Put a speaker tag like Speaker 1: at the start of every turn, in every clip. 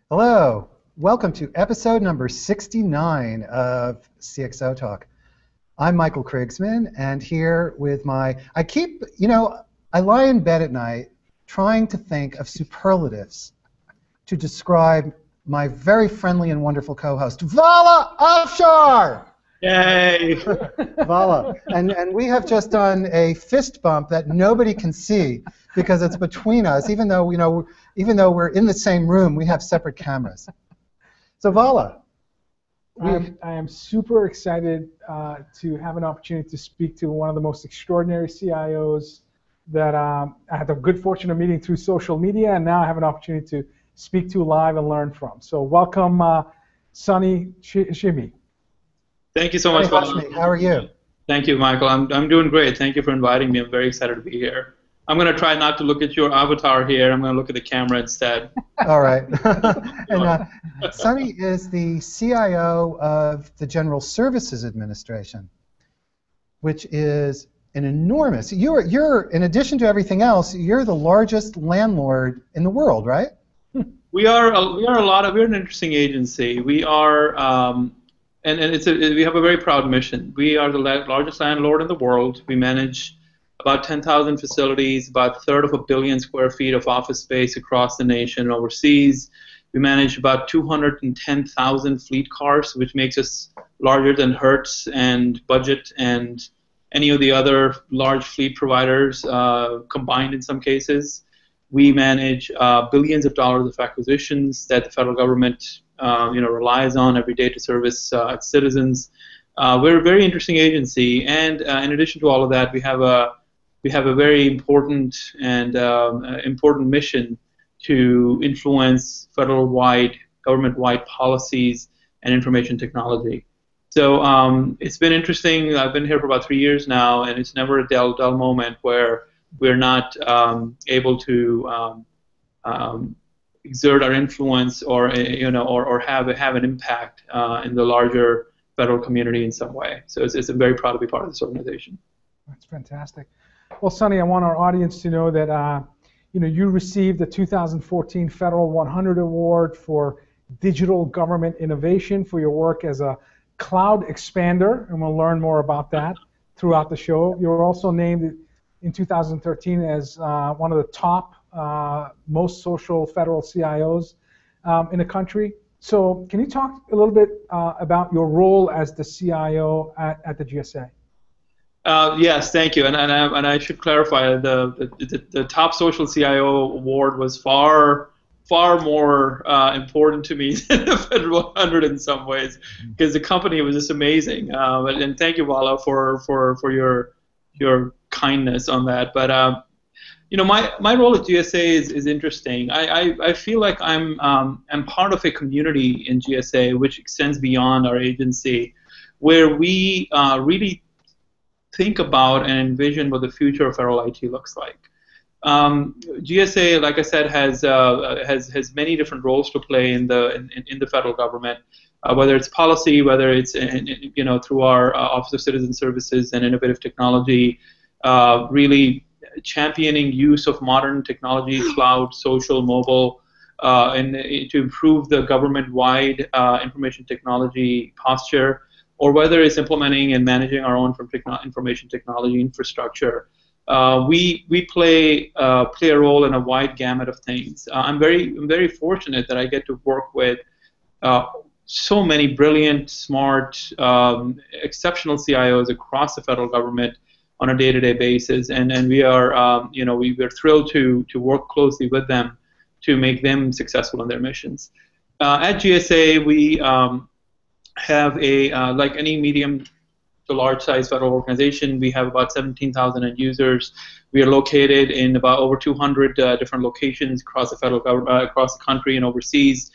Speaker 1: Hello, welcome to episode number 69 of CXO-Talk. I'm Michael Krigsman, and here with I lie in bed at night trying to think of superlatives to describe my very friendly and wonderful co-host, Vala Afshar!
Speaker 2: Yay!
Speaker 1: Vala. And we have just done a fist bump that nobody can see because it's between us, even though we're in the same room, we have separate cameras. So Vala.
Speaker 3: I am super excited to have an opportunity to speak to one of the most extraordinary CIOs that I had the good fortune of meeting through social media, and now I have an opportunity to speak to live and learn from. So welcome, Sonny Hashmi.
Speaker 2: Thank you so much,
Speaker 1: Vala. How are you?
Speaker 2: Thank you, Michael. I'm doing great. Thank you for inviting me. I'm very excited to be here. I'm going to try not to look at your avatar here. I'm going to look at the camera instead.
Speaker 1: All right. And Sonny is the CIO of the General Services Administration, which is an enormous. You're in addition to everything else, you're the largest landlord in the world, right?
Speaker 2: We are an interesting agency. We are, we have a very proud mission. We are the largest landlord in the world. We manage about 10,000 facilities, about a third of 1 billion square feet of office space across the nation and overseas. We manage about 210,000 fleet cars, which makes us larger than Hertz and Budget and any of the other large fleet providers combined in some cases. We manage billions of dollars of acquisitions that the federal government relies on every day to service its citizens. We're a very interesting agency, and in addition to all of that, we have a very important mission to influence federal-wide, government-wide policies and information technology. So it's been interesting. I've been here for about 3 years now, and it's never a dull moment where we're not able to exert our influence or have an impact in the larger federal community in some way. So it's very proud to be part of this organization.
Speaker 3: That's fantastic. Well, Sonny, I want our audience to know that you received the 2014 Federal 100 Award for Digital Government Innovation for your work as a cloud expander, and we'll learn more about that throughout the show. You were also named in 2013 as one of the top most social federal CIOs in the country. So can you talk a little bit about your role as the CIO at the GSA?
Speaker 2: Yes, thank you. And I should clarify, the top social CIO award was far more important to me than the Federal 100 in some ways, because the company was just amazing. And thank you, Vala, for your kindness on that. But my role at GSA is interesting. I feel like I'm part of a community in GSA which extends beyond our agency, where we really think about and envision what the future of federal IT looks like. GSA, like I said, has many different roles to play in the federal government, whether it's policy, whether it's through our Office of Citizen Services and Innovative Technology, really championing use of modern technology, cloud, social, mobile, and to improve the government-wide information technology posture, or whether it's implementing and managing our own information technology infrastructure. We play a role in a wide gamut of things. I'm very fortunate that I get to work with so many brilliant, smart, exceptional CIOs across the federal government on a day-to-day basis, and we are we're thrilled to work closely with them to make them successful in their missions. At GSA, we have like any medium to large size federal organization, we have about 17,000 end users. We are located in about over 200 different locations across the federal government, across the country and overseas.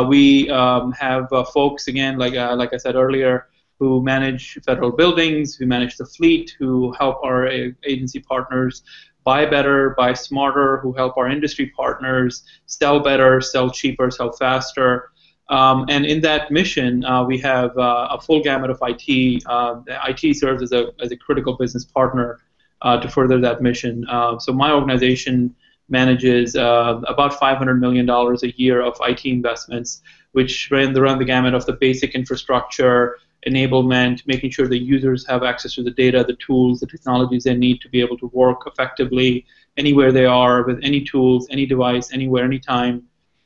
Speaker 2: We have folks, again, like I said earlier, who manage federal buildings, who manage the fleet, who help our agency partners buy better, buy smarter, who help our industry partners sell better, sell cheaper, sell faster. And in that mission, we have a full gamut of IT. IT serves as a critical business partner to further that mission. So my organization manages about $500 million a year of IT investments, which run the gamut of the basic infrastructure, enablement, making sure the users have access to the data, the tools, the technologies they need to be able to work effectively anywhere they are with any tools, any device, anywhere, anytime.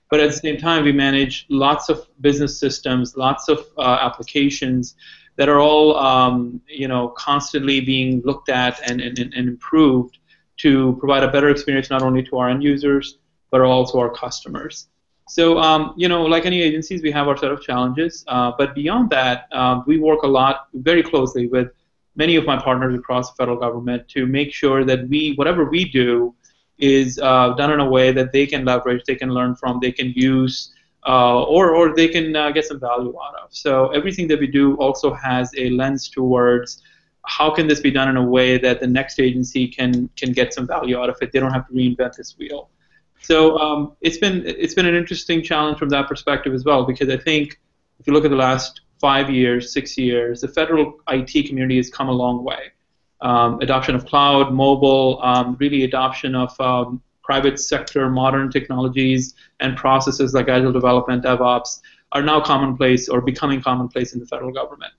Speaker 2: But at the same time, we manage lots of business systems, lots of applications that are all constantly being looked at and improved to provide a better experience not only to our end users but also our customers. So like any agencies, we have our set of challenges. But beyond that, we work a lot, very closely with many of my partners across the federal government to make sure that whatever we do is done in a way that they can leverage, they can learn from, they can use, or they can get some value out of. So everything that we do also has a lens towards how can this be done in a way that the next agency can get some value out of it. They don't have to reinvent this wheel. So it's been an interesting challenge from that perspective as well, because I think if you look at the last 5 years, 6 years, the federal IT community has come a long way. Adoption of cloud, mobile, really adoption of private sector modern technologies and processes like agile development, DevOps are now commonplace or becoming commonplace in the federal government.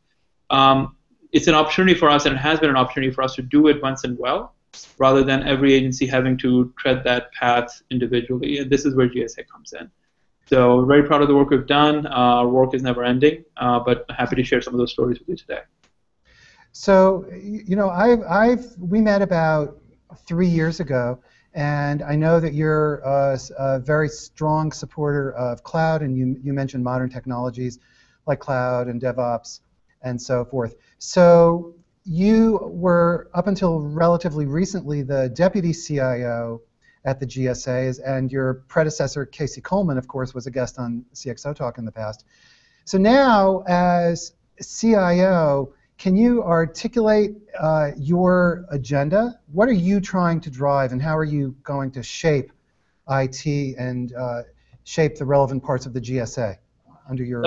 Speaker 2: It's an opportunity for us, and it has been an opportunity for us to do it once and well, rather than every agency having to tread that path individually. And this is where GSA comes in. So we're very proud of the work we've done. Our work is never ending, but happy to share some of those stories with you today.
Speaker 1: So, we met about 3 years ago, and I know that you're a very strong supporter of cloud, and you mentioned modern technologies like cloud and DevOps and so forth. So you were, up until relatively recently, the deputy CIO at the GSA, and your predecessor, Casey Coleman, of course, was a guest on CXOTalk in the past. So now, as CIO, can you articulate your agenda? What are you trying to drive, and how are you going to shape IT and shape the relevant parts of the GSA under your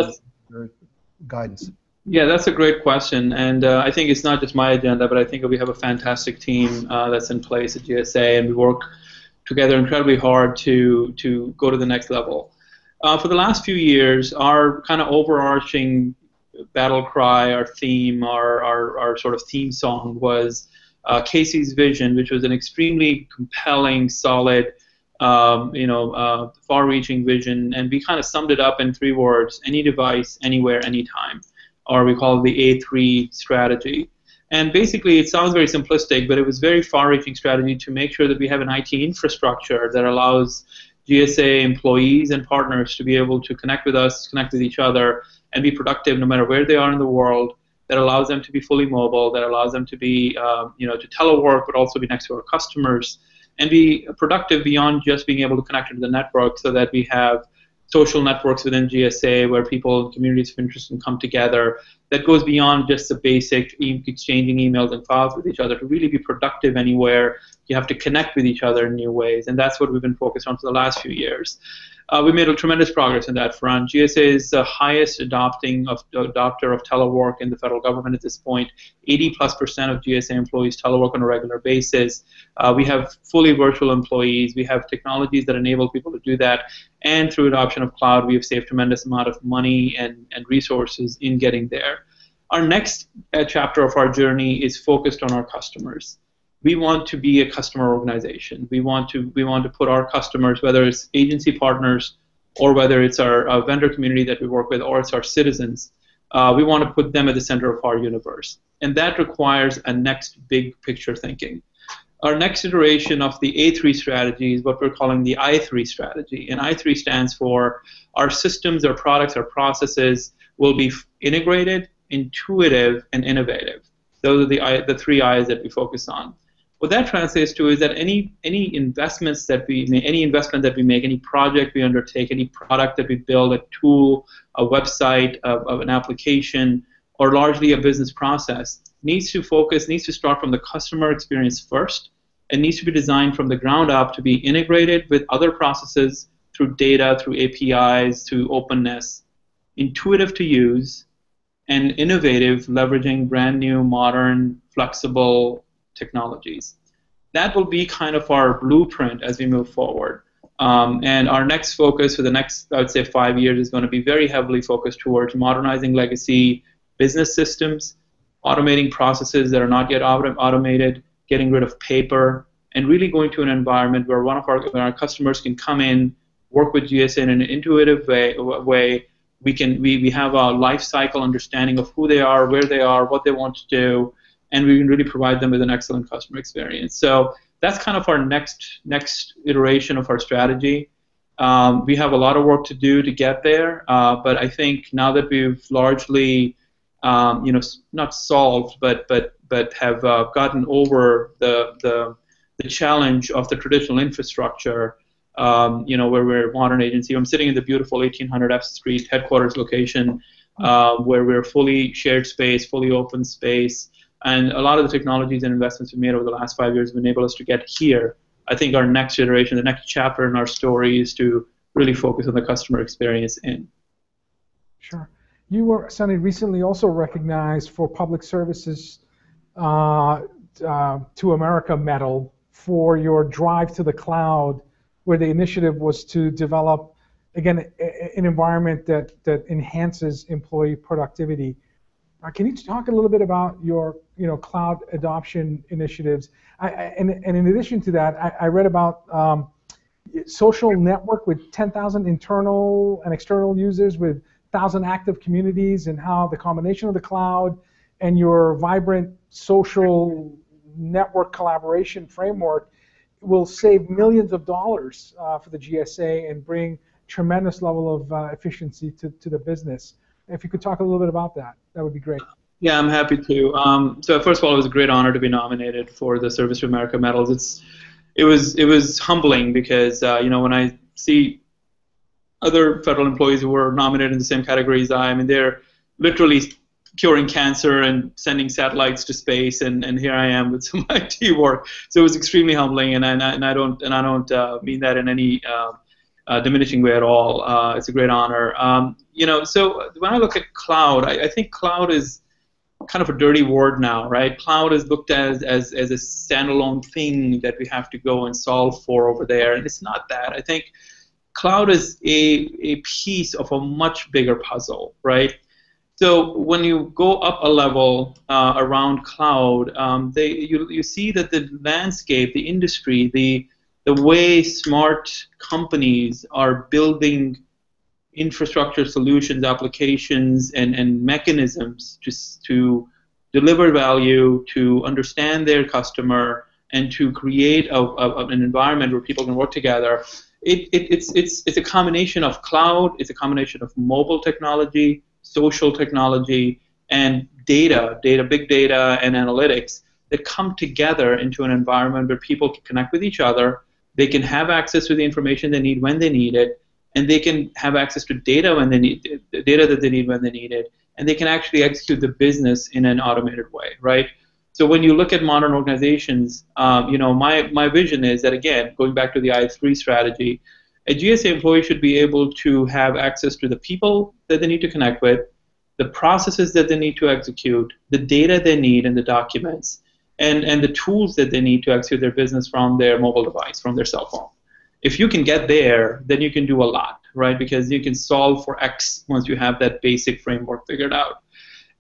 Speaker 1: guidance?
Speaker 2: Yeah, that's a great question, and I think it's not just my agenda, but I think we have a fantastic team that's in place at GSA, and we work together incredibly hard to go to the next level. For the last few years, our kind of overarching battle cry, our theme, our sort of theme song was Casey's vision, which was an extremely compelling, solid, far-reaching vision, and we kind of summed it up in 3 words: any device, anywhere, anytime, or we call it the A3 strategy. And basically, it sounds very simplistic, but it was a very far-reaching strategy to make sure that we have an IT infrastructure that allows GSA employees and partners to be able to connect with us, connect with each other, and be productive no matter where they are in the world, that allows them to be fully mobile, that allows them to be, to telework, but also be next to our customers, and be productive beyond just being able to connect into the network, so that we have social networks within GSA where people, communities of interest can come together, that goes beyond just the basic exchanging emails and files with each other. To really be productive anywhere, you have to connect with each other in new ways, and that's what we've been focused on for the last few years. We made a tremendous progress in that front. GSA is the highest adopter of telework in the federal government at this point. 80+% of GSA employees telework on a regular basis. We have fully virtual employees. We have technologies that enable people to do that. And through adoption of cloud, we have saved a tremendous amount of money and resources in getting there. Our next chapter of our journey is focused on our customers. We want to be a customer organization. We want to put our customers, whether it's agency partners or whether it's our vendor community that we work with, or it's our citizens, we want to put them at the center of our universe. And that requires a next big picture thinking. Our next iteration of the A3 strategy is what we're calling the I3 strategy. And I3 stands for our systems, our products, our processes will be integrated, intuitive, and innovative. Those are the 3 I's that we focus on. What that translates to is that any investments that we make, any investment that we make, any project we undertake, any product that we build, a tool, a website, an application, or largely a business process, needs to start from the customer experience first, and needs to be designed from the ground up to be integrated with other processes through data, through APIs, through openness, intuitive to use, and innovative, leveraging brand new, modern, flexible technologies. that will be kind of our blueprint as we move forward. And our next focus for the next, I would say, 5 years is going to be very heavily focused towards modernizing legacy business systems, automating processes that are not yet automated, getting rid of paper, and really going to an environment where when our customers can come in, work with GSA in an intuitive way. We have a life cycle understanding of who they are, where they are, what they want to do, and we can really provide them with an excellent customer experience. So that's kind of our next iteration of our strategy. We have a lot of work to do to get there, but I think now that we've largely, not solved, but have gotten over the challenge of the traditional infrastructure, where we're a modern agency. I'm sitting in the beautiful 1800 F Street headquarters location, where we're fully shared space, fully open space, and a lot of the technologies and investments we made over the last 5 years have enabled us to get here. I think our next iteration, the next chapter in our story, is to really focus on the customer experience in.
Speaker 3: Sure. You were, Sonny, recently also recognized for Public Services to America Medal for your drive to the cloud, where the initiative was to develop, again, an environment that enhances employee productivity. Can you talk a little bit about your cloud adoption initiatives? And in addition to that, I read about social network with 10,000 internal and external users with 1,000 active communities, and how the combination of the cloud and your vibrant social network collaboration framework will save millions of dollars for the GSA and bring tremendous level of efficiency to the business. If you could talk a little bit about that, that would be great.
Speaker 2: Yeah, I'm happy to. So first of all, it was a great honor to be nominated for the Service to America medals. It was humbling because when I see other federal employees who were nominated in the same category as I mean, they're literally curing cancer and sending satellites to space, and here I am with some IT work. So it was extremely humbling, and I don't mean that in any diminishing way at all. It's a great honor. So when I look at cloud, I think cloud is kind of a dirty word now, right? Cloud is looked at as a standalone thing that we have to go and solve for over there, and it's not that. I think cloud is a piece of a much bigger puzzle, right? So when you go up a level around cloud, you see that the landscape, the industry, the way smart companies are building infrastructure solutions, applications, and mechanisms to deliver value, to understand their customer, and to create an environment where people can work together. It's a combination of cloud, it's a combination of mobile technology, social technology, and data, big data, and analytics that come together into an environment where people can connect with each other, they can have access to the information they need when they need it, and they can have access to data when they need it, the data that they need when they need it, and they can actually execute the business in an automated way, right? So when you look at modern organizations, my vision is that, again, going back to the I3 strategy, a GSA employee should be able to have access to the people that they need to connect with, the processes that they need to execute, the data they need and the documents, and the tools that they need to execute their business from their mobile device, from their cell phone. If you can get there, then you can do a lot, right? Because you can solve for X once you have that basic framework figured out.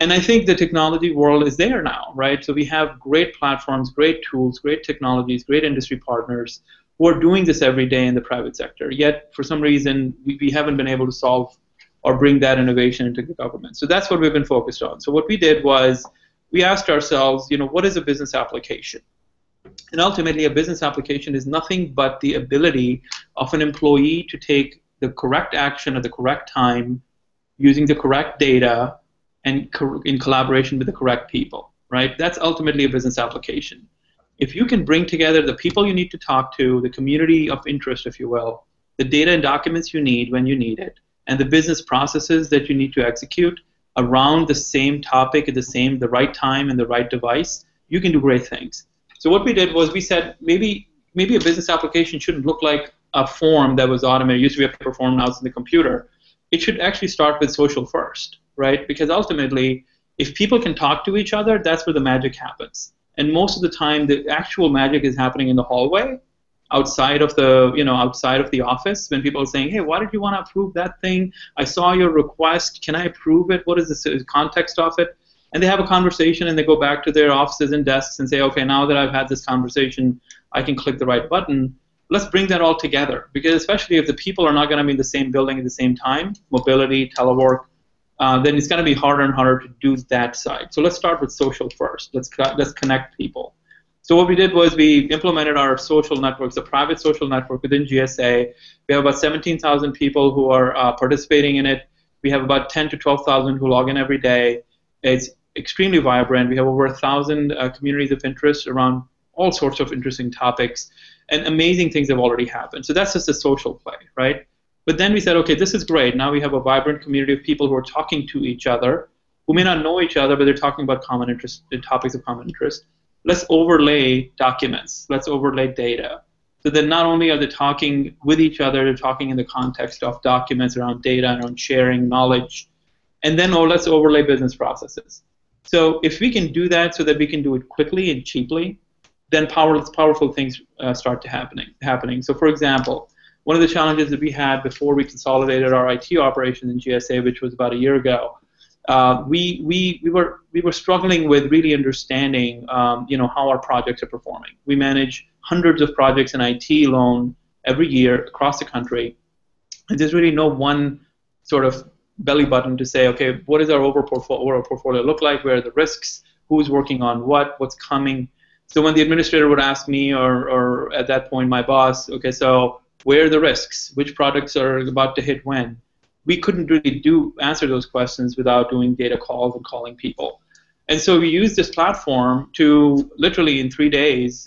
Speaker 2: And I think the technology world is there now, right? So we have great platforms, great tools, great technologies, great industry partners who are doing this every day in the private sector. Yet, for some reason, we haven't been able to solve or bring that innovation into the government. So that's what we've been focused on. So what we did was we asked ourselves, what is a business application? And ultimately, a business application is nothing but the ability of an employee to take the correct action at the correct time, using the correct data, and in collaboration with the correct people, right? That's ultimately a business application. If you can bring together the people you need to talk to, the community of interest, if you will, the data and documents you need when you need it, and the business processes that you need to execute around the same topic at the right time and the right device, you can do great things. So what we did was we said maybe a business application shouldn't look like a form that was automated. It used to be a paper form, now it's in the computer. It should actually start with social first, right? Because ultimately, if people can talk to each other, that's where the magic happens. and most of the time the actual magic is happening in the hallway, outside of the office, when people are saying, hey, why did you want to approve that thing? I saw your request. Can I approve it? What is the context of it? And they have a conversation, and they go back to their offices and desks and say, okay, now that I've had this conversation, I can click the right button. Let's bring that all together, because especially if the people are not going to be in the same building at the same time, mobility, telework, then it's going to be harder and harder to do that side. So let's start with social first. Let's connect people. So what we did was we implemented our social networks, a private social network within GSA. We have about 17,000 people who are participating in it. We have about 10 to 12,000 who log in every day. It's extremely vibrant. We have over 1,000 communities of interest around all sorts of interesting topics, and amazing things have already happened. So that's just a social play, right? But then we said, okay, this is great. Now we have a vibrant community of people who are talking to each other, who may not know each other, but they're talking about common interest, topics of common interest. Let's overlay documents. Let's overlay data. So then not only are they talking with each other, they're talking in the context of documents around data and around sharing knowledge. And then let's overlay business processes. So if we can do that so that we can do it quickly and cheaply, then powerful things start to happening. So for example, one of the challenges that we had before we consolidated our IT operations in GSA, which was about a year ago, we were struggling with really understanding how our projects are performing. We manage hundreds of projects in IT alone every year across the country, and there's really no one sort of belly button to say, okay, what does our overall portfolio look like? Where are the risks? Who's working on what's coming? So when the administrator would ask me, or at that point my boss, okay, so where are the risks? Which products are about to hit when? We couldn't really answer those questions without doing data calls and calling people. And so we used this platform to literally in 3 days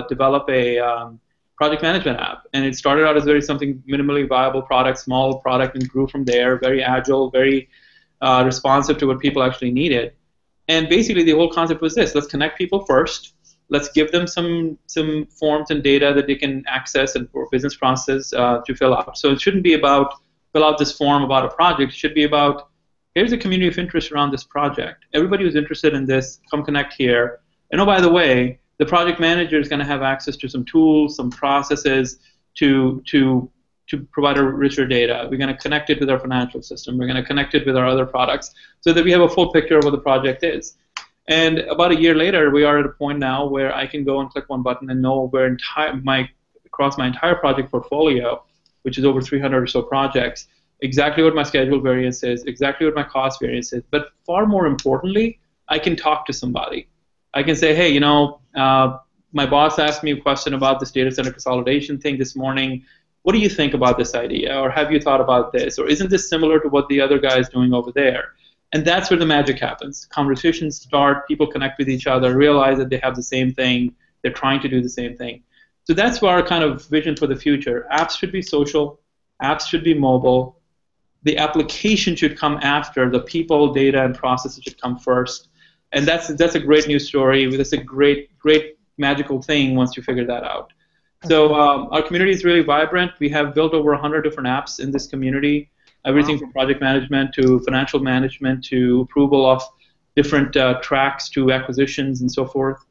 Speaker 2: develop a project management app. And it started out as something minimally viable product, small product, and grew from there, very agile, very responsive to what people actually needed. And basically the whole concept was this: let's connect people first. Let's give them some forms and data that they can access and for business process to fill out. So it shouldn't be about fill out this form about a project. It should be about, here's a community of interest around this project. Everybody who's interested in this, come connect here. And oh, by the way, the project manager is going to have access to some tools, some processes to provide a richer data. We're going to connect it with our financial system. We're going to connect it with our other products so that we have a full picture of what the project is. And about a year later, we are at a point now where I can go and click one button and know where across my entire project portfolio, which is over 300 or so projects, exactly what my schedule variance is, exactly what my cost variance is. But far more importantly, I can talk to somebody. I can say, hey, my boss asked me a question about this data center consolidation thing this morning. What do you think about this idea? Or have you thought about this? Or isn't this similar to what the other guy is doing over there? And that's where the magic happens. Conversations start, people connect with each other, realize that they have the same thing, they're trying to do the same thing. So that's our kind of vision for the future. Apps should be social, apps should be mobile, the application should come after, the people, data, and processes should come first. And that's a great news story. That's a great magical thing once you figure that out. So our community is really vibrant. We have built over 100 different apps in this community. Everything from project management to financial management to approval of different tracks to acquisitions and so forth.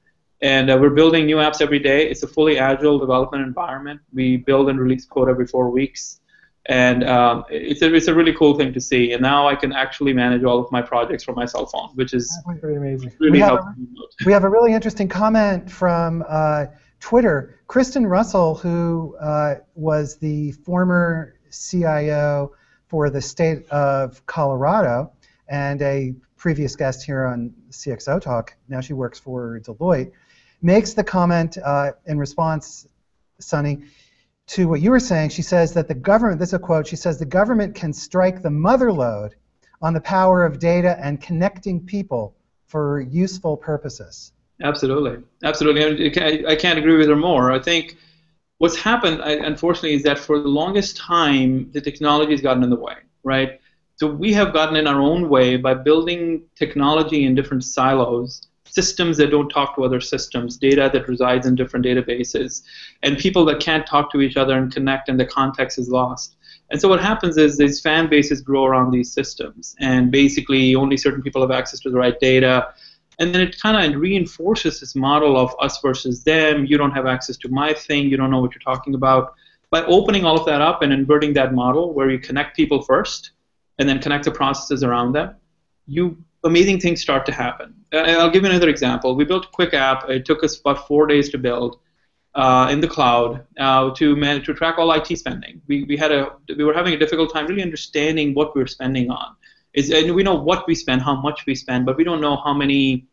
Speaker 2: And we're building new apps every day. It's a fully agile development environment. We build and release code every 4 weeks. And it's a really cool thing to see. And now I can actually manage all of my projects from my cell phone, which is
Speaker 3: pretty amazing.
Speaker 1: Really helpful. We have a really interesting comment from Twitter. Kristen Russell, who was the former CIO for the state of Colorado and a previous guest here on CXO-Talk, now she works for Deloitte, makes the comment in response, Sonny, to what you were saying. She says that the government, this is a quote, she says, the government can strike the mother lode on the power of data and connecting people for useful purposes.
Speaker 2: Absolutely. Absolutely. I can't agree with her more. I think what's happened, unfortunately, is that for the longest time, the technology has gotten in the way, right? So we have gotten in our own way by building technology in different silos, systems that don't talk to other systems, data that resides in different databases, and people that can't talk to each other and connect, and the context is lost. And so what happens is these fan bases grow around these systems, and basically only certain people have access to the right data. And then it kind of reinforces this model of us versus them. You don't have access to my thing. You don't know what you're talking about. By opening all of that up and inverting that model where you connect people first and then connect the processes around them, amazing things start to happen. I'll give you another example. We built a quick app. It took us about 4 days to build in the cloud to track all IT spending. We were having a difficult time really understanding what we were spending on. And we know what we spend, how much we spend, but we don't know how many,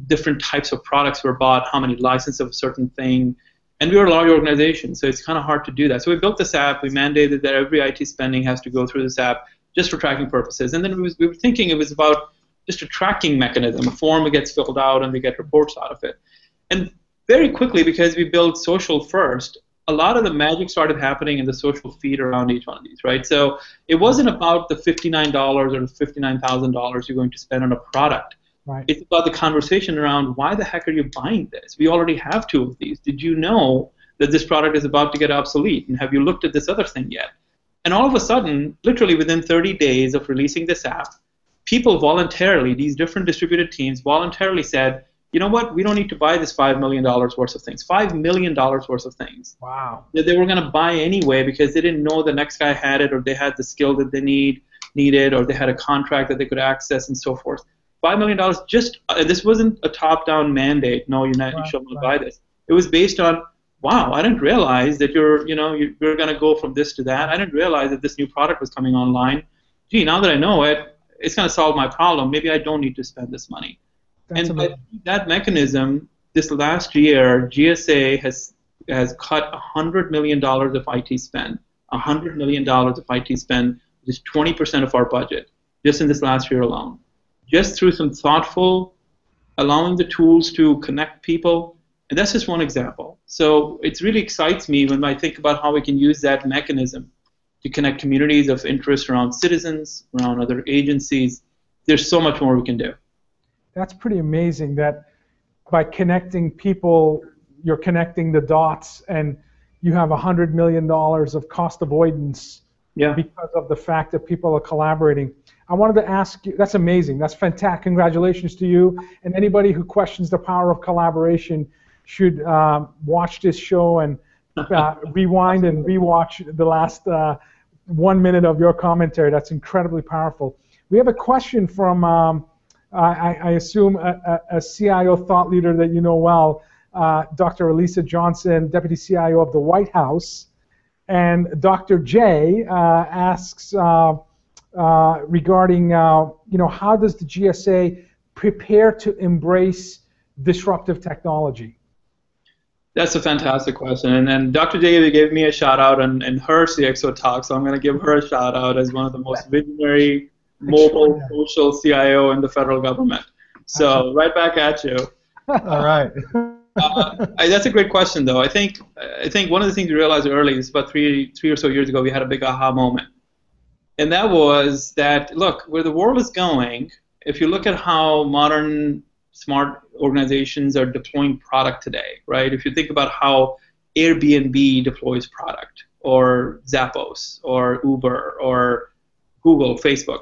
Speaker 2: different types of products were bought, how many licenses of a certain thing. And we were a large organization, so it's kind of hard to do that. So we built this app. We mandated that every IT spending has to go through this app just for tracking purposes. And then we were thinking it was about just a tracking mechanism, a form that gets filled out and we get reports out of it. And very quickly, because we built social first, a lot of the magic started happening in the social feed around each one of these, right? So it wasn't about the $59 or the $59,000 you're going to spend on a product.
Speaker 3: Right.
Speaker 2: It's about the conversation around why the heck are you buying this? We already have 2 of these. Did you know that this product is about to get obsolete? And have you looked at this other thing yet? And all of a sudden, literally within 30 days of releasing this app, people voluntarily, these different distributed teams voluntarily said, you know what, we don't need to buy this $5 million worth of things. $5 million worth of things.
Speaker 3: Wow.
Speaker 2: That they were going to buy anyway because they didn't know the next guy had it, or they had the skill that they needed, or they had a contract that they could access and so forth. $5 million just, this wasn't a top-down mandate, no, you shall not buy this. It was based on, wow, I didn't realize that you're going to go from this to that. I didn't realize that this new product was coming online. Gee, now that I know it, it's going to solve my problem. Maybe I don't need to spend this money.
Speaker 3: That's
Speaker 2: and by that mechanism, this last year, GSA has cut $100 million of IT spend. $100 million of IT spend, which is 20% of our budget, just in this last year alone. Just through some thoughtful, allowing the tools to connect people. And that's just one example. So it really excites me when I think about how we can use that mechanism to connect communities of interest around citizens, around other agencies. There's so much more we can do.
Speaker 3: That's pretty amazing that by connecting people, you're connecting the dots, and you have $100 million of cost avoidance because of the fact that people are collaborating. I wanted to ask you, that's amazing. That's fantastic. Congratulations to you. And anybody who questions the power of collaboration should watch this show and rewind and rewatch the last 1 minute of your commentary. That's incredibly powerful. We have a question from, I assume, a CIO thought leader that you know well, Dr. Elisa Johnson, Deputy CIO of the White House. And Dr. J asks regarding, how does the GSA prepare to embrace disruptive technology?
Speaker 2: That's a fantastic question. And Dr. J gave me a shout out in her CXO-Talk, so I'm going to give her a shout out as one of the most visionary mobile social CIO in the federal government. So right back at you.
Speaker 1: All right.
Speaker 2: That's a great question, though. I think one of the things we realized early is about three or so years ago, we had a big aha moment. And that was that, look, where the world is going, if you look at how modern smart organizations are deploying product today, right? If you think about how Airbnb deploys product, or Zappos, or Uber, or Google, Facebook,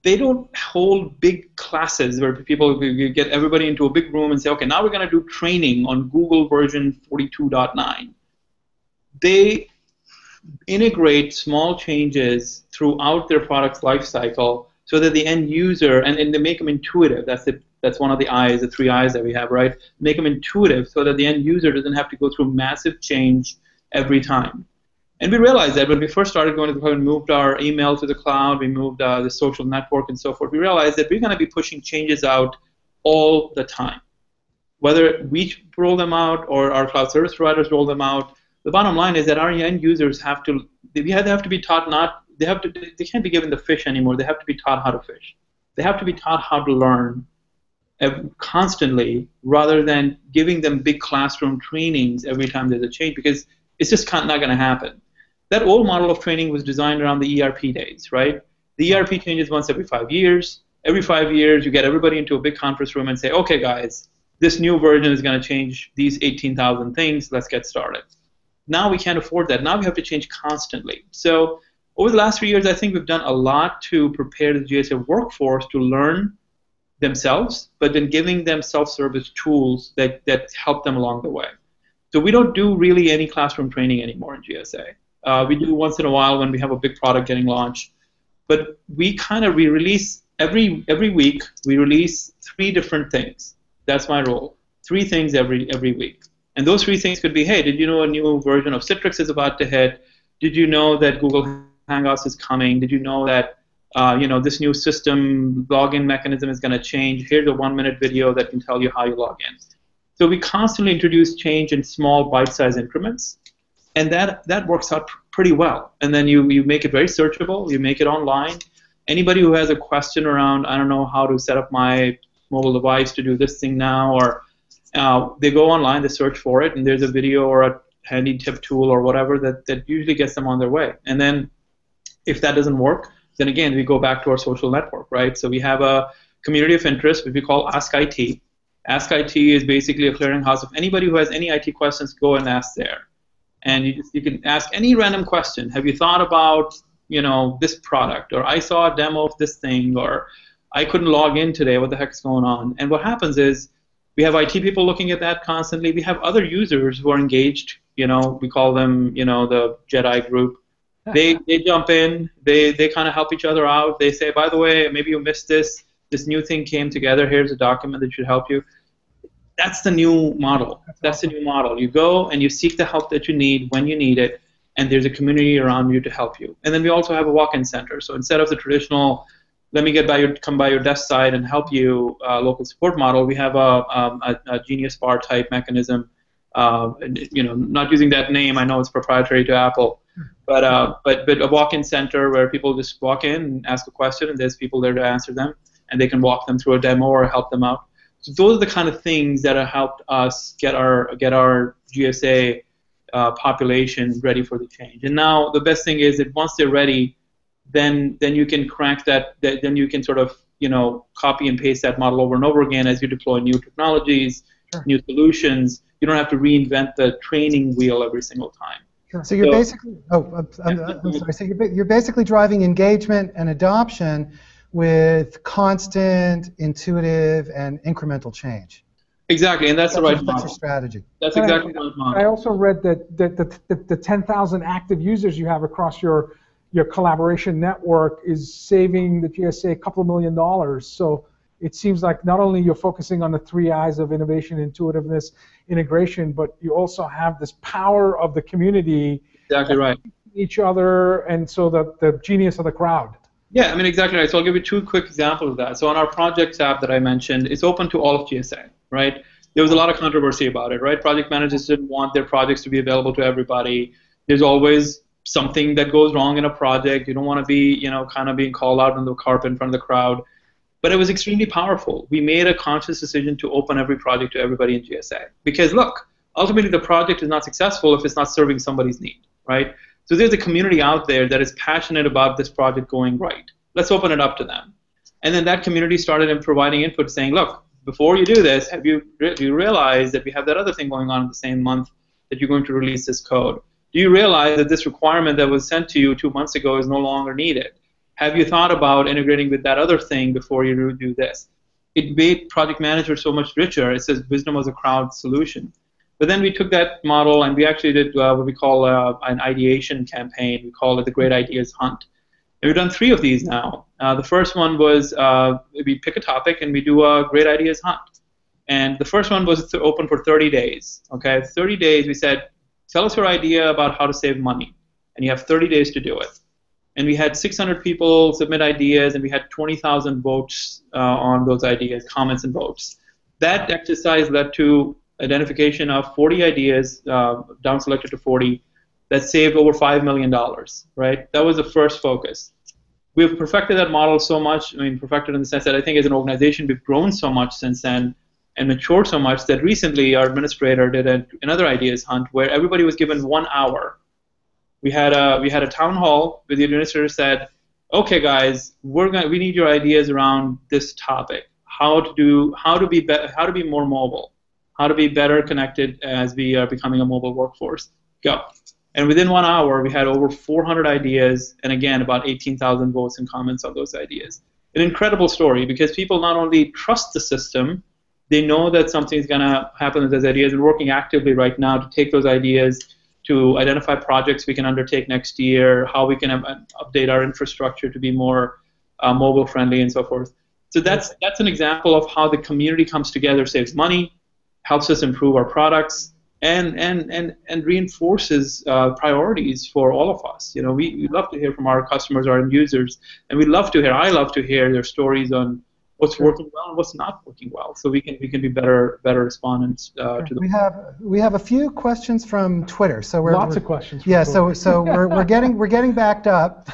Speaker 2: they don't hold big classes where people get everybody into a big room and say, okay, now we're going to do training on Google version 42.9. They integrate small changes throughout their product's lifecycle so that the end user, and they make them intuitive. That's one of the I's, the 3 I's that we have, right? Make them intuitive so that the end user doesn't have to go through massive change every time. And we realized that when we first started going to the cloud and moved our email to the cloud, we moved the social network and so forth, we realized that we're going to be pushing changes out all the time. Whether we roll them out or our cloud service providers roll them out, the bottom line is that our end users have to be taught they can't be given the fish anymore. They have to be taught how to fish. They have to be taught how to learn constantly, rather than giving them big classroom trainings every time there's a change, because it's just not going to happen. That old model of training was designed around the ERP days, right? The ERP changes once every 5 years. Every 5 years, you get everybody into a big conference room and say, okay, guys, this new version is going to change these 18,000 things. Let's get started. Now we can't afford that. Now we have to change constantly. So over the last 3 years, I think we've done a lot to prepare the GSA workforce to learn themselves, but then giving them self-service tools that help them along the way. So we don't do really any classroom training anymore in GSA. We do once in a while when we have a big product getting launched. But we release every week. We release 3 different things. That's my role. 3 things every week. And those 3 things could be, hey, did you know a new version of Citrix is about to hit? Did you know that Google Hangouts is coming? Did you know that this new system login mechanism is going to change? Here's a 1-minute video that can tell you how you log in. So we constantly introduce change in small bite-sized increments, and that works out pretty well. And then you make it very searchable. You make it online. Anybody who has a question around, I don't know how to set up my mobile device to do this thing now, or they go online, they search for it, and there's a video or a handy tip tool or whatever that usually gets them on their way. And then if that doesn't work, then again, we go back to our social network, right? So we have a community of interest, which we call Ask IT. Ask IT is basically a clearinghouse of anybody who has any IT questions, go and ask there. And you can ask any random question. Have you thought about this product? Or I saw a demo of this thing, or I couldn't log in today, what the heck is going on? And what happens is we have IT people looking at that constantly. We have other users who are engaged. We call them the Jedi group. They jump in, they kind of help each other out. They say, by the way, maybe you missed this new thing came together, here's a document that should help you. That's the new model. That's the new model. You go and you seek the help that you need when you need it, and there's a community around you to help you. And then we also have a walk-in center. So instead of the traditional, let me come by your desk side and help you local support model, we have a Genius Bar type mechanism. Not using that name, I know it's proprietary to Apple, but a walk-in center where people just walk in and ask a question, and there's people there to answer them, and they can walk them through a demo or help them out. So those are the kind of things that have helped us get our GSA population ready for the change. And now the best thing is that once they're ready, then you can crank that. Then you can sort of copy and paste that model over and over again as you deploy new technologies,
Speaker 3: Sure.
Speaker 2: new solutions. You don't have to reinvent the training wheel every single time.
Speaker 3: Sure.
Speaker 1: So you're basically, I'm sorry. So you're basically driving engagement and adoption with constant, intuitive, and incremental change.
Speaker 2: Exactly, and that's the right
Speaker 1: That's
Speaker 2: model.
Speaker 1: your strategy.
Speaker 2: That's exactly the right model.
Speaker 3: I also read that the 10,000 active users you have across your collaboration network is saving the GSA a couple of $1 million. So it seems like not only you're focusing on the 3 I's of innovation, intuitiveness, integration, but you also have this power of the community.
Speaker 2: Exactly right.
Speaker 3: Each other, and so the genius of the crowd.
Speaker 2: Yeah, I mean, exactly right. So I'll give you 2 quick examples of that. So on our project tab that I mentioned, it's open to all of GSA, right? There was a lot of controversy about it, right? Project managers didn't want their projects to be available to everybody. There's always something that goes wrong in a project. You don't want to be, kind of being called out on the carpet in front of the crowd. But it was extremely powerful. We made a conscious decision to open every project to everybody in GSA. Because look, ultimately the project is not successful if it's not serving somebody's need, right? So there's a community out there that is passionate about this project going right. Let's open it up to them. And then that community started providing input saying, look, before you do this, do you realize that we have that other thing going on in the same month that you're going to release this code? Do you realize that this requirement that was sent to you 2 months ago is no longer needed? Have you thought about integrating with that other thing before you do this? It made project manager so much richer. It says wisdom was a crowd solution. But then we took that model and we actually did what we call an ideation campaign. We call it the Great Ideas Hunt. And we've done 3 of these now. The first one was we pick a topic and we do a Great Ideas Hunt. And the first one was open for 30 days. Okay, 30 days we said, tell us your idea about how to save money. And you have 30 days to do it. And we had 600 people submit ideas, and we had 20,000 votes on those ideas, comments and votes. That exercise led to identification of 40 ideas, down selected to 40, that saved over $5 million, right? That was the first focus. We've perfected that model so much, perfected in the sense that I think as an organization we've grown so much since then and matured so much that recently our administrator did another ideas hunt where everybody was given 1 hour. We had a town hall where the administrator said, okay guys, we need your ideas around this topic. How to be more mobile. How to be better connected as we are becoming a mobile workforce. Go. And within 1 hour, we had over 400 ideas, and again, about 18,000 votes and comments on those ideas. an incredible story because people not only trust the system, they know that something's going to happen with those ideas. We're working actively right now to take those ideas to identify projects we can undertake next year, how we can update our infrastructure to be more mobile friendly and so forth. So that's an example of how the community comes together, saves money, helps us improve our products, and reinforces priorities for all of us. You know, we love to hear from our customers, our end users, and I love to hear their stories on what's working well and what's not working well, so we can be better respondents to them.
Speaker 1: We have a few questions from Twitter. So
Speaker 3: lots of questions.
Speaker 1: Yeah. So we're getting backed up.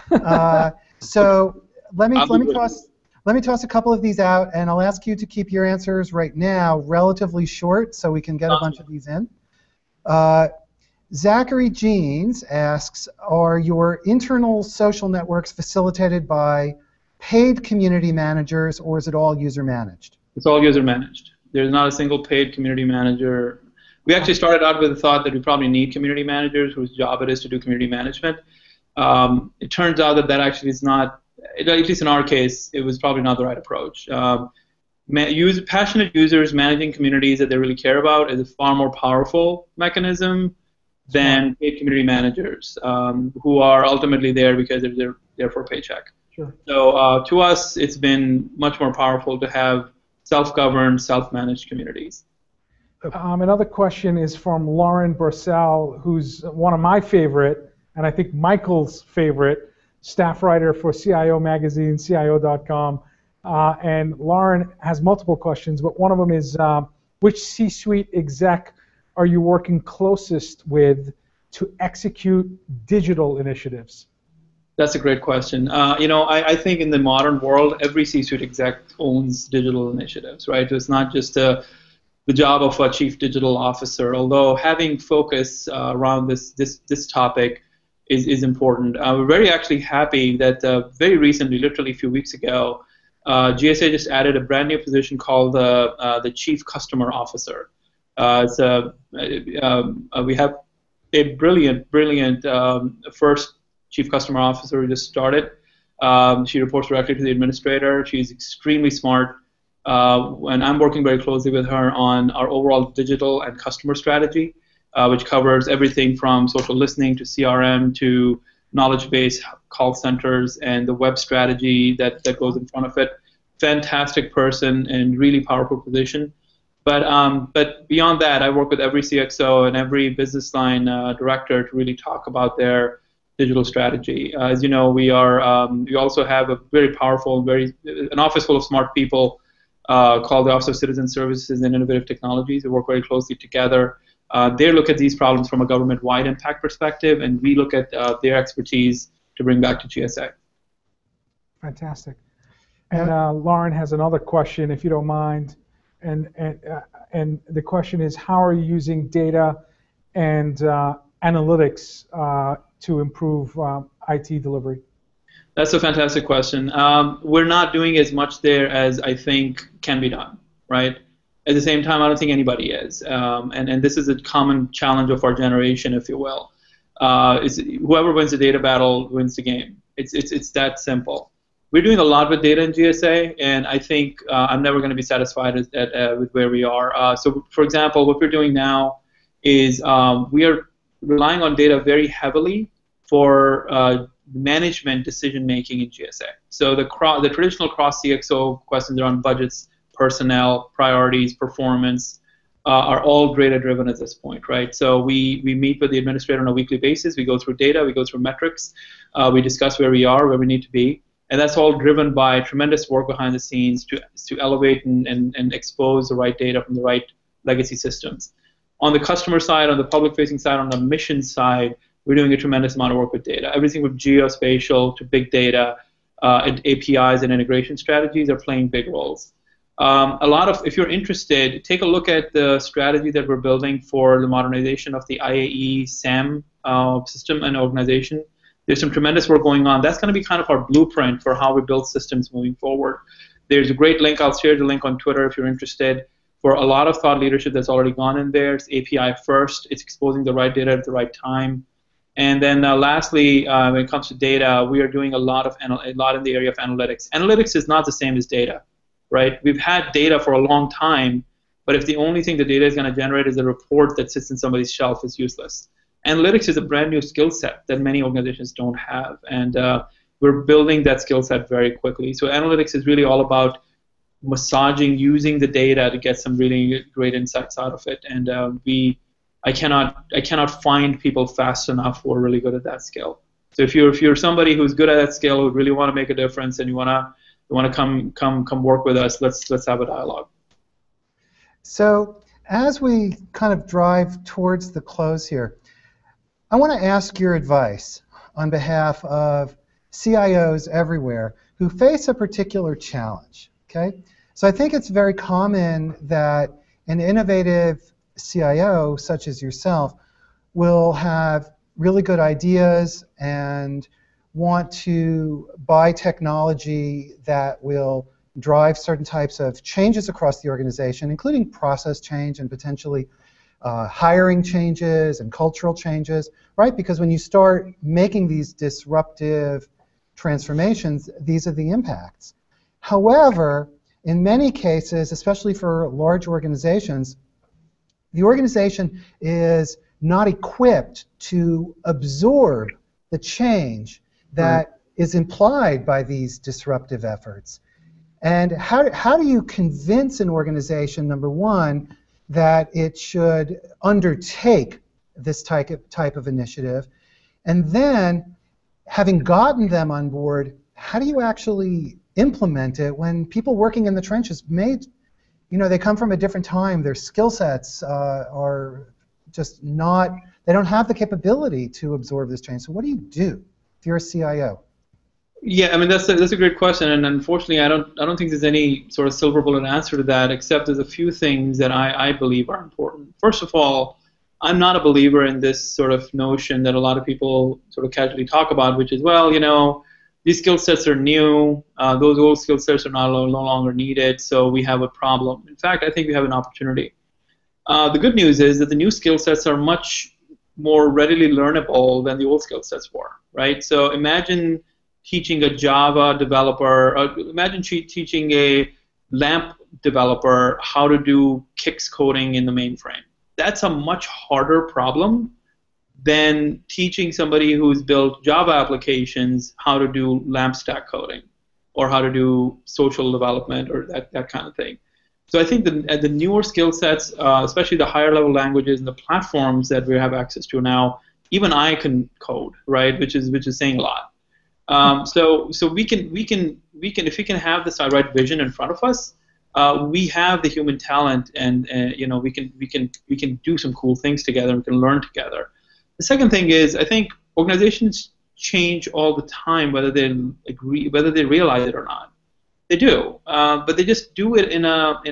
Speaker 1: So let me toss a couple of these out, and I'll ask you to keep your answers right now relatively short, so we can get a bunch of these in. Zachary Jeans asks, are your internal social networks facilitated by paid community managers, or is it all user managed?
Speaker 2: It's all user managed. There's not a single paid community manager. We actually started out with the thought that we probably need community managers whose job it is to do community management. It turns out that actually is not, at least in our case, it was probably not the right approach. Passionate users managing communities that they really care about is a far more powerful mechanism than paid community managers who are ultimately there because they're there for a paycheck.
Speaker 3: Sure.
Speaker 2: So to us, it's been much more powerful to have self-governed, self-managed communities.
Speaker 3: Another question is from Lauren Bursell, who's one of my favorite, and I think Michael's favorite, staff writer for CIO Magazine, CXO.com. And Lauren has multiple questions, but one of them is, which C-suite exec are you working closest with to execute digital initiatives?
Speaker 2: That's a great question. You know, I think in the modern world, every C-suite exec owns digital initiatives, right? It's not just the job of a chief digital officer, although having focus around this topic is important. We're very actually happy that very recently, literally a few weeks ago, GSA just added a brand new position called the Chief Customer Officer. We have a brilliant first Chief Customer Officer who just started. She reports directly to the administrator. She's extremely smart, and I'm working very closely with her on our overall digital and customer strategy, which covers everything from social listening to CRM to knowledge-based call centers and the web strategy that goes in front of it. Fantastic person and really powerful position. But beyond that, I work with every CXO and every business line director to really talk about their digital strategy. As you know, we also have a very powerful, an office full of smart people called the Office of Citizen Services and Innovative Technologies. We work very closely together. They look at these problems from a government-wide impact perspective, and we look at their expertise to bring back to GSA.
Speaker 3: Fantastic. And Lauren has another question, if you don't mind. And the question is, how are you using data and analytics to improve IT delivery?
Speaker 2: That's a fantastic question. We're not doing as much there as I think can be done, right? At the same time, I don't think anybody is. And this is a common challenge of our generation, if you will. Whoever wins the data battle wins the game. It's that simple. We're doing a lot with data in GSA, and I think I'm never going to be satisfied with where we are. So, for example, what we're doing now is we are relying on data very heavily for management decision-making in GSA. So the traditional cross-CXO questions around budgets, personnel, priorities, performance are all data-driven at this point, right? So we meet with the administrator on a weekly basis. We go through data. We go through metrics. We discuss where we are, where we need to be. And that's all driven by tremendous work behind the scenes to elevate and expose the right data from the right legacy systems. On the customer side, on the public-facing side, on the mission side, we're doing a tremendous amount of work with data. Everything from geospatial to big data and APIs and integration strategies are playing big roles. If you're interested, take a look at the strategy that we're building for the modernization of the IAE SAM system and organization. There's some tremendous work going on. That's going to be kind of our blueprint for how we build systems moving forward. There's a great link. I'll share the link on Twitter if you're interested. For a lot of thought leadership that's already gone in there, it's API first. It's exposing the right data at the right time. And then lastly, when it comes to data, we are doing a lot in the area of analytics. Analytics is not the same as data, right? We've had data for a long time, but if the only thing the data is going to generate is a report that sits in somebody's shelf, it's useless. Analytics is a brand new skill set that many organizations don't have, and we're building that skill set very quickly. So analytics is really all about massaging, using the data to get some really great insights out of it, and I cannot find people fast enough who are really good at that skill. So if you're somebody who's good at that skill, who really want to make a difference, and you wanna come work with us, let's have a dialogue.
Speaker 1: So as we kind of drive towards the close here, I want to ask your advice on behalf of CIOs everywhere who face a particular challenge. Okay, so I think it's very common that an innovative CIO, such as yourself, will have really good ideas and want to buy technology that will drive certain types of changes across the organization, including process change and potentially hiring changes and cultural changes, right? Because when you start making these disruptive transformations, these are the impacts. However, in many cases, especially for large organizations, the organization is not equipped to absorb the change that is implied by these disruptive efforts. And how do you convince an organization, number one, that it should undertake this type of initiative? And then, having gotten them on board, how do you actually implement it when people working in the trenches they come from a different time, their skill sets are just not, they don't have the capability to absorb this change. So what do you do if you're a CIO?
Speaker 2: Yeah, I mean that's a great question, and unfortunately I don't think there's any sort of silver bullet answer to that, except there's a few things that I believe are important. First of all, I'm not a believer in this sort of notion that a lot of people sort of casually talk about, which is, well, these skill sets are new, those old skill sets are no longer needed, so we have a problem. In fact, I think we have an opportunity. The good news is that the new skill sets are much more readily learnable than the old skill sets were, right? So imagine teaching a Java developer, imagine teaching a LAMP developer how to do Kix coding in the mainframe. That's a much harder problem than teaching somebody who's built Java applications how to do LAMP stack coding or how to do social development or that kind of thing. So I think the newer skill sets, especially the higher level languages and the platforms that we have access to now, even I can code, right? Which is saying a lot. So we can if we can have this right vision in front of us, we have the human talent, and we can do some cool things together. We can learn together. The second thing is, I think organizations change all the time, whether they realize it or not. They do, but they just do it in an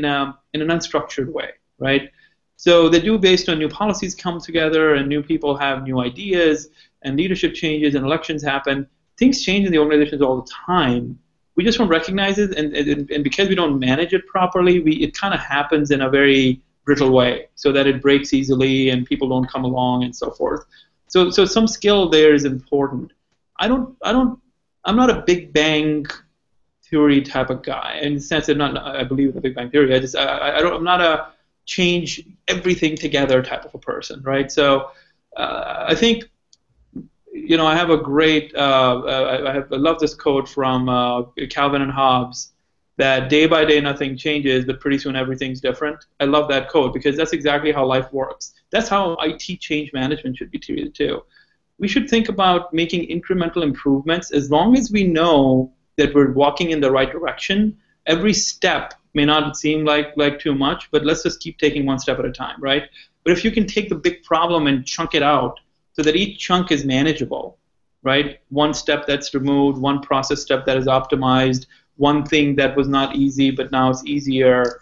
Speaker 2: unstructured way, right? So they do based on new policies come together, and new people have new ideas, and leadership changes, and elections happen. Things change in the organizations all the time. We just don't recognize it, and because we don't manage it properly, it kind of happens in a very brittle way, so that it breaks easily and people don't come along and so forth. So some skill there is important. I'm not a Big Bang Theory type of guy, in the sense that I believe in the Big Bang Theory. I'm not a change everything together type of a person, right? So I think I have a great I love this quote from Calvin and Hobbes, that day by day nothing changes, but pretty soon everything's different. I love that quote because that's exactly how life works. That's how IT change management should be treated too. We should think about making incremental improvements as long as we know that we're walking in the right direction. Every step may not seem like too much, but let's just keep taking one step at a time, right? But if you can take the big problem and chunk it out so that each chunk is manageable, right? One step that's removed, one process step that is optimized, one thing that was not easy but now it's easier.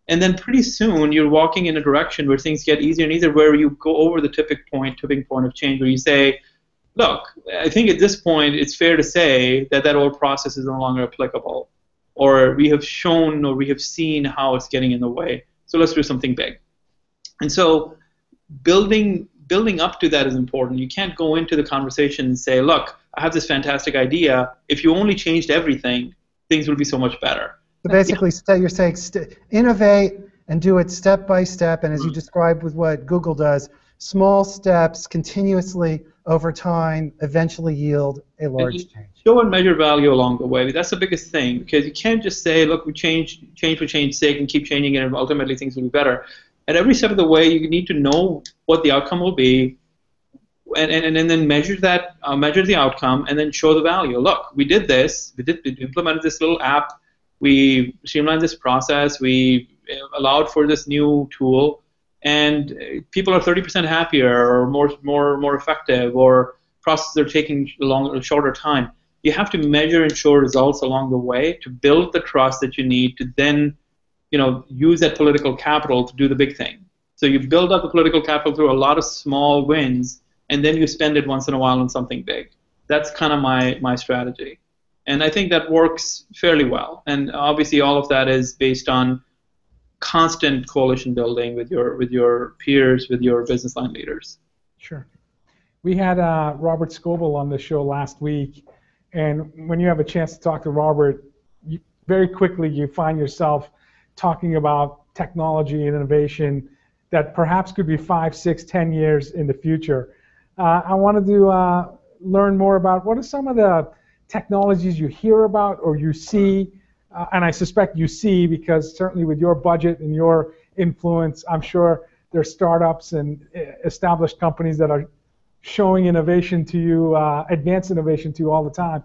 Speaker 2: And then pretty soon you're walking in a direction where things get easier and easier, where you go over the tipping point of change, where you say, look, I think at this point it's fair to say that old process is no longer applicable, or we have shown or we have seen how it's getting in the way, so let's do something big. And so building building up to that is important. You can't go into the conversation and say, look, I have this fantastic idea. If you only changed everything, things would be so much better.
Speaker 1: So basically, you're saying innovate and do it step by step, and as you described with what Google does, small steps continuously over time eventually yield a large change.
Speaker 2: Show and measure value along the way. That's the biggest thing, because you can't just say, look, we change for change's sake and keep changing it, and ultimately things will be better. At every step of the way, you need to know what the outcome will be, and then measure the outcome, and then show the value. Look, we did this. We implemented this little app. We streamlined this process. We allowed for this new tool, and people are 30% happier, or more effective, or processes are taking a shorter time. You have to measure and show results along the way to build the trust that you need to then, use that political capital to do the big thing. So you build up the political capital through a lot of small wins, and then you spend it once in a while on something big. That's kind of my strategy, and I think that works fairly well. And obviously, all of that is based on constant coalition building with your peers, with your business line leaders.
Speaker 3: Sure. We had Robert Scoble on the show last week, and when you have a chance to talk to Robert, very quickly you find yourself talking about technology and innovation that perhaps could be 5, 6, 10 years in the future. I wanted to learn more about what are some of the technologies you hear about or you see, and I suspect you see because certainly with your budget and your influence, I'm sure there are startups and established companies that are showing innovation to you, advanced innovation to you all the time.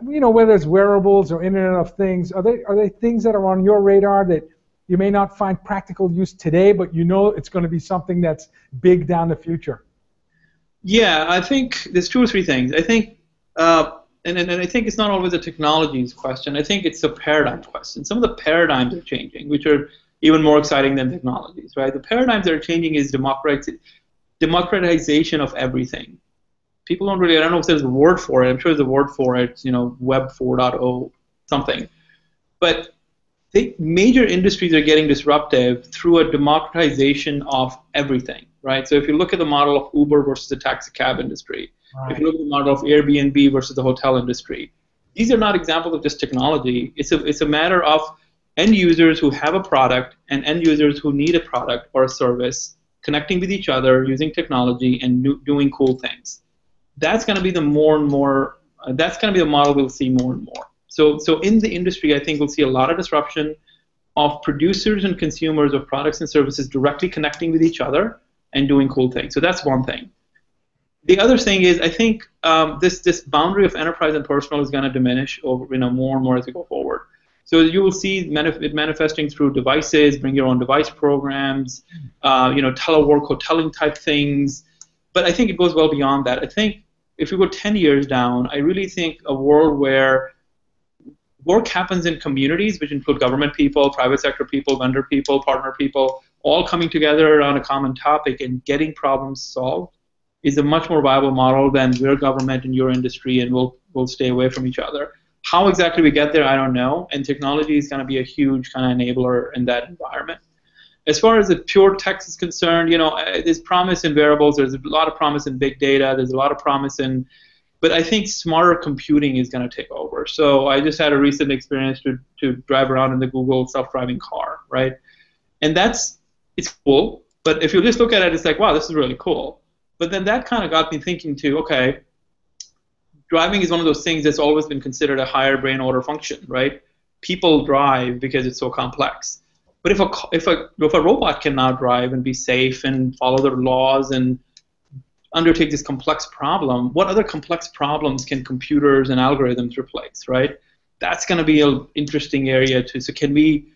Speaker 3: Whether it's wearables or Internet of Things, are they things that are on your radar that you may not find practical use today, but it's going to be something that's big down the future?
Speaker 2: Yeah, I think there's 2 or 3 things. I think, and I think it's not always a technologies question. I think it's a paradigm question. Some of the paradigms are changing, which are even more exciting than technologies, right? The paradigms that are changing is democratization of everything. People don't really, I don't know if there's a word for it. I'm sure there's a word for it, Web 4.0 something. But the major industries are getting disruptive through a democratization of everything, right? So if you look at the model of Uber versus the taxi cab industry, right. If you look at the model of Airbnb versus the hotel industry, these are not examples of just technology. It's a matter of end users who have a product and end users who need a product or a service connecting with each other using technology and doing cool things. That's going to be the that's going to be the model we'll see more and more. So in the industry, I think we'll see a lot of disruption of producers and consumers of products and services directly connecting with each other and doing cool things. So that's one thing. The other thing is, I think this boundary of enterprise and personal is going to diminish over more and more as we go forward. So you will see it manifesting through devices, bring your own device programs, telework, hoteling type things. But I think it goes well beyond that. I think if we go 10 years down, I really think a world where work happens in communities, which include government people, private sector people, vendor people, partner people, all coming together around a common topic and getting problems solved, is a much more viable model than we're government and your industry and we'll stay away from each other. How exactly we get there, I don't know, and technology is going to be a huge kind of enabler in that environment. As far as the pure text is concerned, there's promise in variables, there's a lot of promise in big data, there's a lot of promise in, but I think smarter computing is going to take over. So I just had a recent experience to drive around in the Google self-driving car, right? And it's cool, but if you just look at it, it's like, wow, this is really cool. But then that kind of got me thinking too, okay, driving is one of those things that's always been considered a higher brain order function, right? People drive because it's so complex. But if a robot can now drive and be safe and follow the laws and undertake this complex problem, what other complex problems can computers and algorithms replace, right? That's going to be an interesting area too. So can we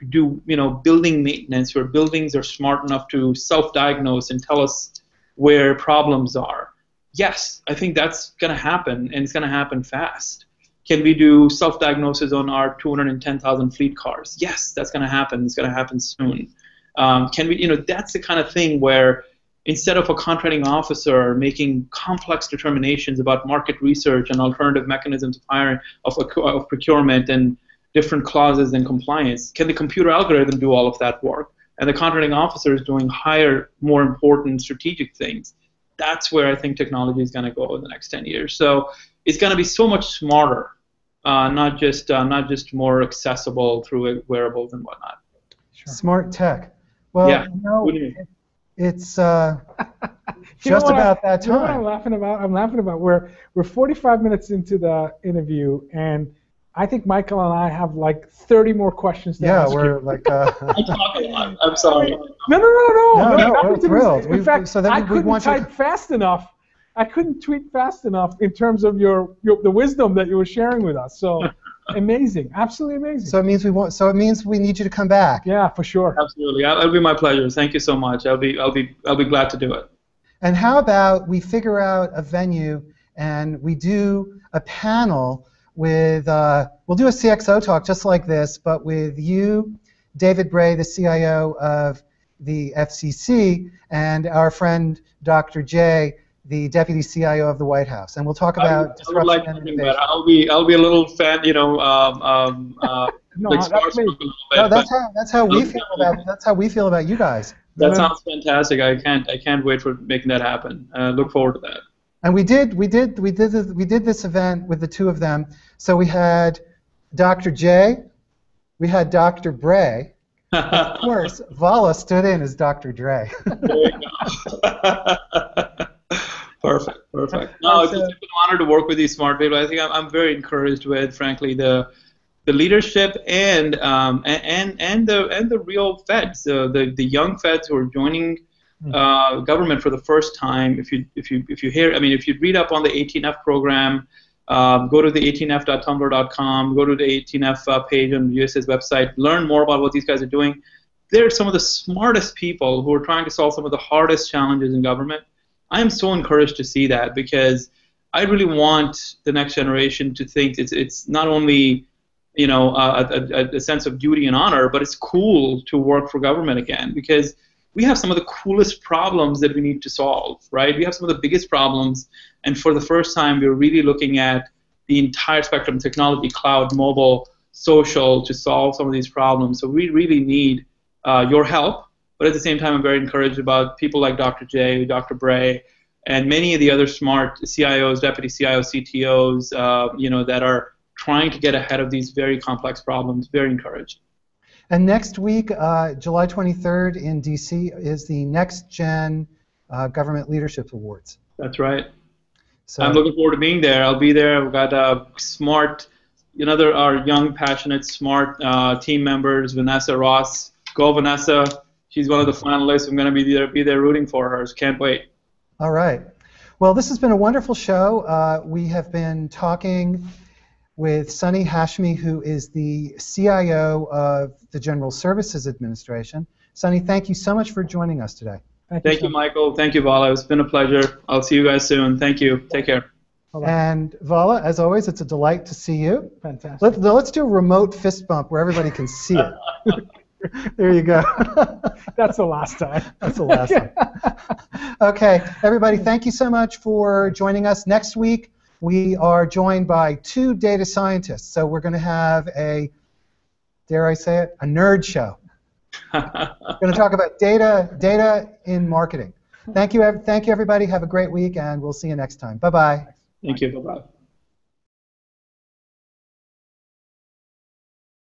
Speaker 2: do building maintenance where buildings are smart enough to self-diagnose and tell us where problems are? Yes, I think that's going to happen, and it's going to happen fast. Can we do self-diagnosis on our 210,000 fleet cars? Yes, that's going to happen. It's going to happen soon. Can we, that's the kind of thing where instead of a contracting officer making complex determinations about market research and alternative mechanisms of hiring, of procurement and different clauses and compliance, can the computer algorithm do all of that work? and the contracting officer is doing higher, more important strategic things. That's where I think technology is going to go in the next 10 years. So it's going to be so much smarter, not just more accessible through wearables and whatnot.
Speaker 1: Sure. Smart tech. Well,
Speaker 2: yeah.
Speaker 1: It's just about that time.
Speaker 3: You know what I'm laughing about? I'm laughing about we're 45 minutes into the interview, and I think Michael and I have like 30 more questions to ask
Speaker 1: we're
Speaker 3: you.
Speaker 1: like.
Speaker 2: I talk a lot. I'm sorry.
Speaker 3: No,
Speaker 1: we're thrilled.
Speaker 3: In fact, I couldn't type fast enough. I couldn't tweet fast enough in terms of the wisdom that you were sharing with us. So amazing, absolutely amazing.
Speaker 1: So it means we need you to come back.
Speaker 3: Yeah, for sure.
Speaker 2: Absolutely, it'll be my pleasure. Thank you so much. I'll be glad to do it.
Speaker 1: And how about we figure out a venue and we do a panel with we'll do a CXO talk just like this, but with you, David Bray, the CIO of the FCC, and our friend Dr. J, the Deputy CIO of the White House, and we'll talk about disruption and innovation.
Speaker 2: I'll be a little fan,
Speaker 3: No,
Speaker 1: that's how we feel about you guys.
Speaker 2: That sounds fantastic. I can't wait for making that happen. Look forward to that.
Speaker 1: And we did this event with the two of them. So we had Dr. J, we had Dr. Bray, and of course Vala stood in as Dr. Dre.
Speaker 2: There you go. Perfect. No, it's an honor to work with these smart people. I think I'm very encouraged with, frankly, the leadership and the real feds, the young feds who are joining government for the first time. If you read up on the 18F program, go to the 18f.tumblr.com, go to the 18F page on the USA's website, learn more about what these guys are doing. They're some of the smartest people who are trying to solve some of the hardest challenges in government. I am so encouraged to see that, because I really want the next generation to think it's not only a sense of duty and honor, but it's cool to work for government again, because we have some of the coolest problems that we need to solve, right? We have some of the biggest problems, and for the first time, we're really looking at the entire spectrum of technology, cloud, mobile, social, to solve some of these problems. So we really need your help. But at the same time, I'm very encouraged about people like Dr. J, Dr. Bray, and many of the other smart CIOs, deputy CIOs, CTOs, that are trying to get ahead of these very complex problems. Very encouraged.
Speaker 1: And next week, July 23rd in D.C. is the Next Gen Government Leadership Awards.
Speaker 2: That's right.
Speaker 1: So
Speaker 2: I'm looking forward to being there. I'll be there. We've got smart, our young, passionate, smart team members. Vanessa Ross. Go, Vanessa. She's one of the finalists. I'm going to be there rooting for her. Can't wait.
Speaker 1: All right. Well, this has been a wonderful show. We have been talking with Sonny Hashmi, who is the CIO of the General Services Administration. Sonny, thank you so much for joining us today.
Speaker 2: Thank you, Michael. Thank you, Vala. It's been a pleasure. I'll see you guys soon. Thank you. Take care.
Speaker 1: And Vala, as always, it's a delight to see you.
Speaker 3: Fantastic.
Speaker 1: Let's do a remote fist bump where everybody can see it. There you go.
Speaker 3: That's the last time.
Speaker 1: That's the last time. Okay, everybody, thank you so much for joining us. Next week, we are joined by two data scientists. So we're going to have dare I say it, a nerd show. We're going to talk about data in marketing. Thank you, everybody. Have a great week, and we'll see you next time. Bye-bye.
Speaker 2: Thank you. Bye-bye.